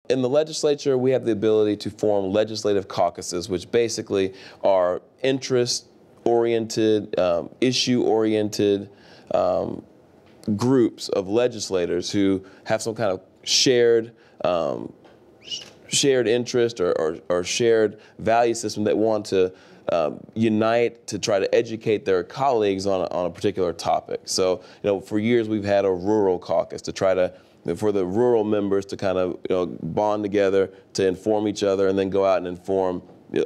In the legislature, we have the ability to form legislative caucuses, which basically are interest-oriented, issue-oriented groups of legislators who have some kind of shared interest or shared value system that want to unite to try to educate their colleagues on a particular topic. So, for years we've had a rural caucus to try to for the rural members to kind of bond together to inform each other and then go out and inform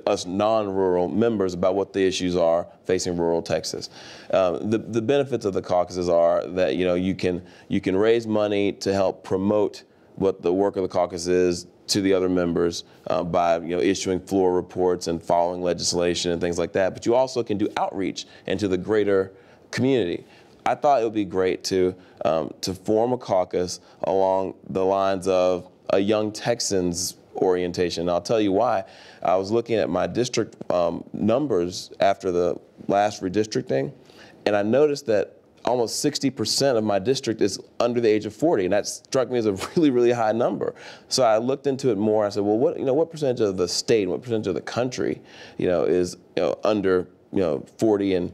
us non-rural members about what the issues are facing rural Texas. The benefits of the caucuses are that you can raise money to help promote what the work of the caucus is to the other members by issuing floor reports and following legislation and things like that. But you also can do outreach into the greater community. I thought it would be great to form a caucus along the lines of a Young Texans orientation. And I'll tell you why. I was looking at my district numbers after the last redistricting, and I noticed that almost 60% of my district is under the age of 40, and that struck me as a really, really high number. So I looked into it more. I said, well, what percentage of the state, what percentage of the country, is under 40? And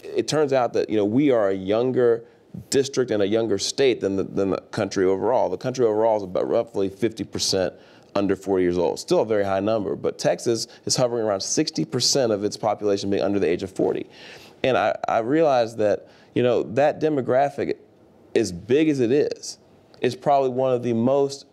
it turns out that we are a younger district and a younger state than the country overall. The country overall is about roughly 50% under 40 years old. Still a very high number, but Texas is hovering around 60% of its population being under the age of 40. And I realized that that demographic, as big as it is probably one of the most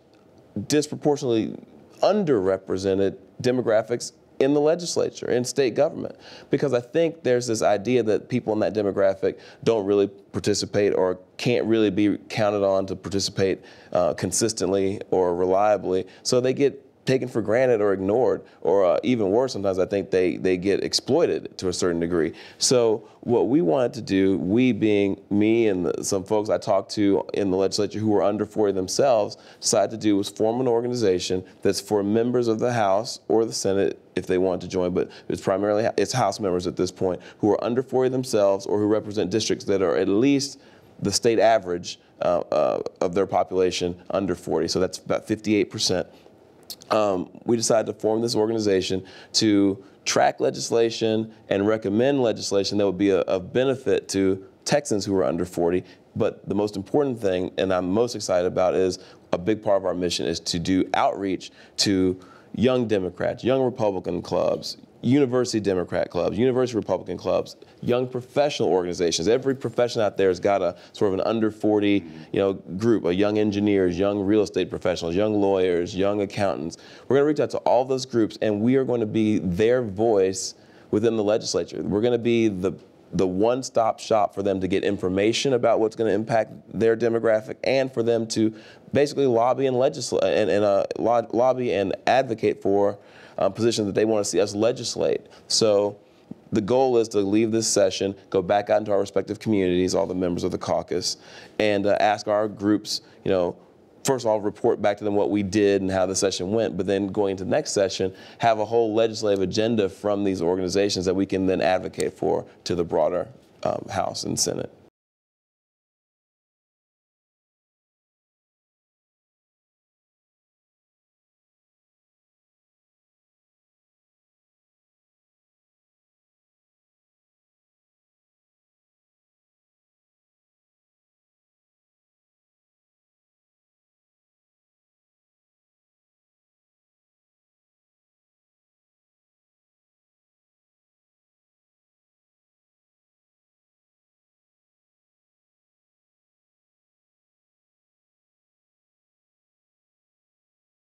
disproportionately underrepresented demographics in the legislature, in state government, because I think there's this idea that people in that demographic don't really participate or can't really be counted on to participate consistently or reliably, so they get taken for granted or ignored, or even worse, sometimes I think they get exploited to a certain degree. So what we wanted to do, we being me and some folks I talked to in the legislature who were under 40 themselves, decided to do was form an organization that's for members of the House or the Senate if they want to join, but it's House members at this point who are under 40 themselves or who represent districts that are at least the state average of their population under 40. So that's about 58%. We decided to form this organization to track legislation and recommend legislation that would be of benefit to Texans who are under 40. But the most important thing, and I'm most excited about, is a big part of our mission is to do outreach to young Democrats, young Republican clubs, university Democrat clubs, university Republican clubs, young professional organizations. Every profession out there has got a sort of an under 40, group, young engineers, young real estate professionals, young lawyers, young accountants. We're going to reach out to all those groups, and we are going to be their voice within the legislature. We're going to be the one-stop shop for them to get information about what's going to impact their demographic, and for them to basically lobby and lobby and advocate for positions that they want to see us legislate. So the goal is to leave this session, go back out into our respective communities, all the members of the caucus, and ask our groups, first of all, report back to them what we did and how the session went, but then going into the next session, have a whole legislative agenda from these organizations that we can then advocate for to the broader House and Senate.